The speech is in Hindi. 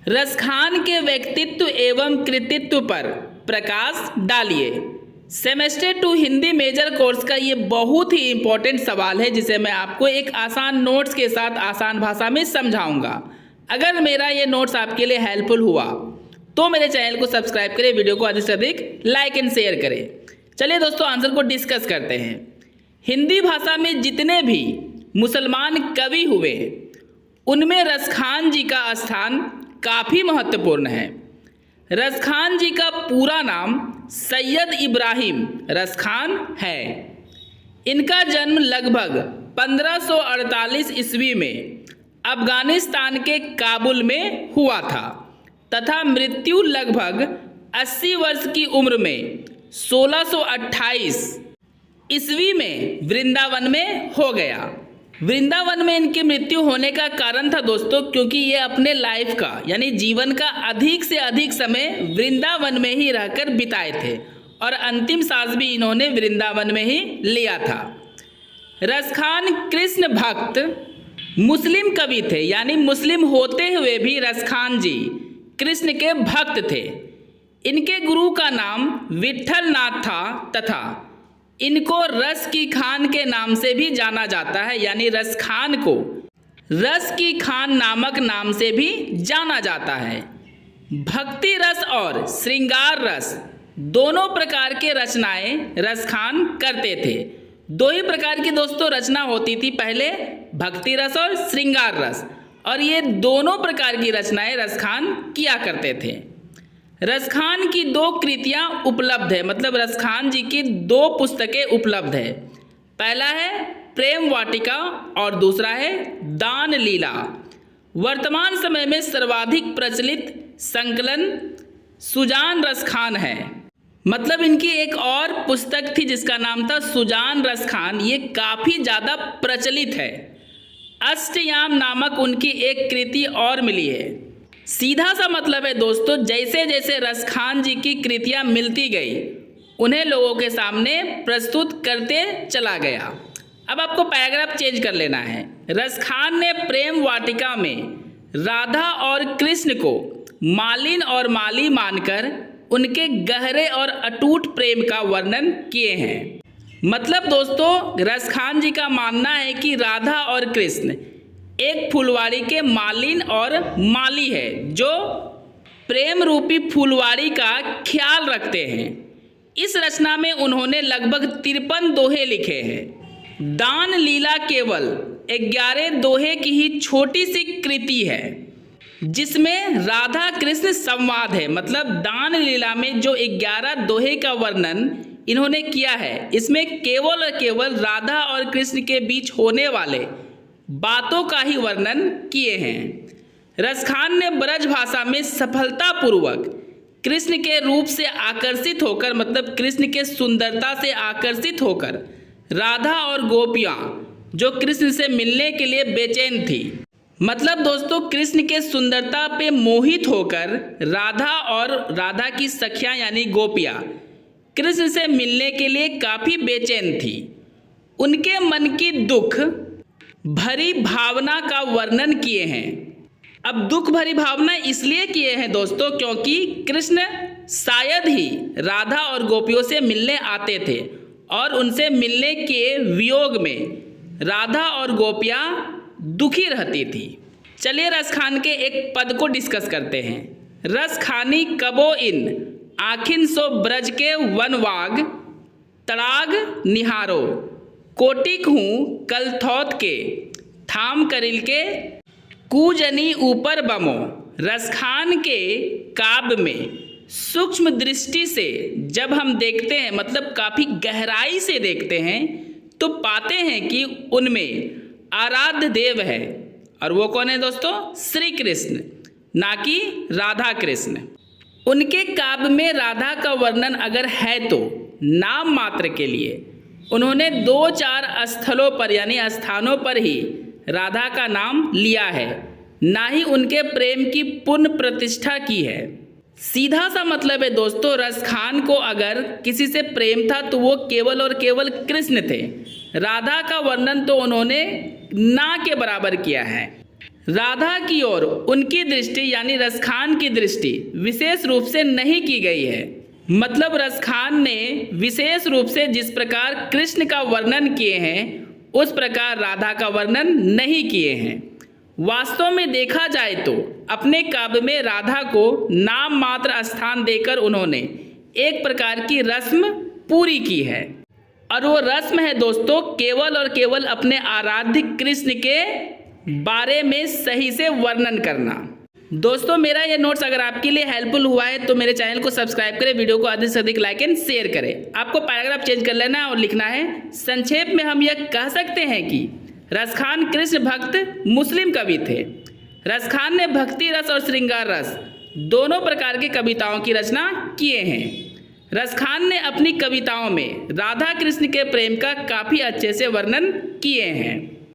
रसखान के व्यक्तित्व एवं कृतित्व पर प्रकाश डालिए। सेमेस्टर 2 हिंदी मेजर कोर्स का ये बहुत ही इम्पोर्टेंट सवाल है जिसे मैं आपको एक आसान नोट्स के साथ आसान भाषा में समझाऊंगा। अगर मेरा ये नोट्स आपके लिए हेल्पफुल हुआ तो मेरे चैनल को सब्सक्राइब करें, वीडियो को अधिक से अधिक लाइक एंड शेयर करें। चलिए दोस्तों आंसर को डिस्कस करते हैं। हिंदी भाषा में जितने भी मुसलमान कवि हुए उनमें रसखान जी का स्थान काफ़ी महत्वपूर्ण है। रसखान जी का पूरा नाम सैयद इब्राहिम रसखान है। इनका जन्म लगभग 1548 ईस्वी में अफगानिस्तान के काबुल में हुआ था तथा मृत्यु लगभग 80 वर्ष की उम्र में 1628 ईस्वी में वृंदावन में हो गया। वृंदावन में इनकी मृत्यु होने का कारण था दोस्तों क्योंकि ये अपने लाइफ का यानी जीवन का अधिक से अधिक समय वृंदावन में ही रहकर बिताए थे और अंतिम सांस भी इन्होंने वृंदावन में ही लिया था। रसखान कृष्ण भक्त मुस्लिम कवि थे, यानी मुस्लिम होते हुए भी रसखान जी कृष्ण के भक्त थे। इनके गुरु का नाम विट्ठल नाथ था तथा इनको रस की खान के नाम से भी जाना जाता है, यानी रसखान को रस की खान नामक नाम से भी जाना जाता है। भक्ति रस और श्रृंगार रस दोनों प्रकार के रचनाएं रसखान करते थे। दो ही प्रकार की दोस्तों रचना होती थी, पहले भक्ति रस और श्रृंगार रस, और ये दोनों प्रकार की रचनाएं रसखान किया करते थे। रसखान की 2 कृतियाँ उपलब्ध है, मतलब रसखान जी की 2 पुस्तकें उपलब्ध है। पहला है प्रेम वाटिका और दूसरा है दान लीला। वर्तमान समय में सर्वाधिक प्रचलित संकलन सुजान रसखान है। मतलब इनकी एक और पुस्तक थी जिसका नाम था सुजान रसखान, ये काफ़ी ज़्यादा प्रचलित है। अष्टयाम नामक उनकी एक कृति और मिली है। सीधा सा मतलब है दोस्तों, जैसे जैसे रसखान जी की कृतियाँ मिलती गई उन्हें लोगों के सामने प्रस्तुत करते चला गया। अब आपको पैराग्राफ चेंज कर लेना है। रसखान ने प्रेम वाटिका में राधा और कृष्ण को मालिन और माली मानकर उनके गहरे और अटूट प्रेम का वर्णन किए हैं। मतलब दोस्तों रसखान जी का मानना है कि राधा और कृष्ण एक फुलवाड़ी के मालिन और माली है जो प्रेम रूपी फुलवाड़ी का ख्याल रखते हैं। इस रचना में उन्होंने लगभग 53 दोहे लिखे हैं। दान लीला केवल 11 दोहे की ही छोटी सी कृति है जिसमें राधा कृष्ण संवाद है। मतलब दान लीला में जो 11 दोहे का वर्णन इन्होंने किया है, इसमें केवल और केवल राधा और कृष्ण के बीच होने वाले बातों का ही वर्णन किए हैं। रसखान ने ब्रज भाषा में सफलतापूर्वक कृष्ण के रूप से आकर्षित होकर, मतलब कृष्ण के सुंदरता से आकर्षित होकर राधा और गोपियाँ जो कृष्ण से मिलने के लिए बेचैन थी, मतलब दोस्तों कृष्ण के सुंदरता पे मोहित होकर राधा और राधा की सखियाँ यानी गोपियाँ कृष्ण से मिलने के लिए काफ़ी बेचैन थी। उनके मन की दुख भरी भावना का वर्णन किए हैं। अब दुख भरी भावना इसलिए किए हैं दोस्तों क्योंकि कृष्ण शायद ही राधा और गोपियों से मिलने आते थे और उनसे मिलने के वियोग में राधा और गोपियाँ दुखी रहती थी। चलिए रसखान के एक पद को डिस्कस करते हैं। रसखानी कबो इन आखिन सो ब्रज के वनवाग तड़ाग निहारो कोटिक हूँ कल थौत के थाम करिल के कूजनी ऊपर बमो। रसखान के काव्य में सूक्ष्म दृष्टि से जब हम देखते हैं, मतलब काफ़ी गहराई से देखते हैं, तो पाते हैं कि उनमें आराध्य देव है और वो कौन है दोस्तों? श्री कृष्ण, ना कि राधा कृष्ण। उनके काव्य में राधा का वर्णन अगर है तो नाम मात्र के लिए उन्होंने 2-4 स्थलों पर यानी स्थानों पर ही राधा का नाम लिया है, ना ही उनके प्रेम की पुण्य प्रतिष्ठा की है। सीधा सा मतलब है दोस्तों, रसखान को अगर किसी से प्रेम था तो वो केवल और केवल कृष्ण थे। राधा का वर्णन तो उन्होंने ना के बराबर किया है। राधा की ओर उनकी दृष्टि यानी रसखान की दृष्टि विशेष रूप से नहीं की गई है। मतलब रसखान ने विशेष रूप से जिस प्रकार कृष्ण का वर्णन किए हैं उस प्रकार राधा का वर्णन नहीं किए हैं। वास्तव में देखा जाए तो अपने काव्य में राधा को नाम मात्र स्थान देकर उन्होंने एक प्रकार की रस्म पूरी की है, और वो रस्म है दोस्तों केवल और केवल अपने आराध्य कृष्ण के बारे में सही से वर्णन करना। दोस्तों मेरा ये नोट्स अगर आपके लिए हेल्पफुल हुआ है तो मेरे चैनल को सब्सक्राइब करें, वीडियो को अधिक से अधिक लाइक एंड शेयर करें। आपको पैराग्राफ चेंज कर लेना है और लिखना है, संक्षेप में हम यह कह सकते हैं कि रसखान कृष्ण भक्त मुस्लिम कवि थे। रसखान ने भक्ति रस और श्रृंगार रस दोनों प्रकार की कविताओं की रचना किए हैं। रसखान ने अपनी कविताओं में राधा कृष्ण के प्रेम का काफ़ी अच्छे से वर्णन किए हैं।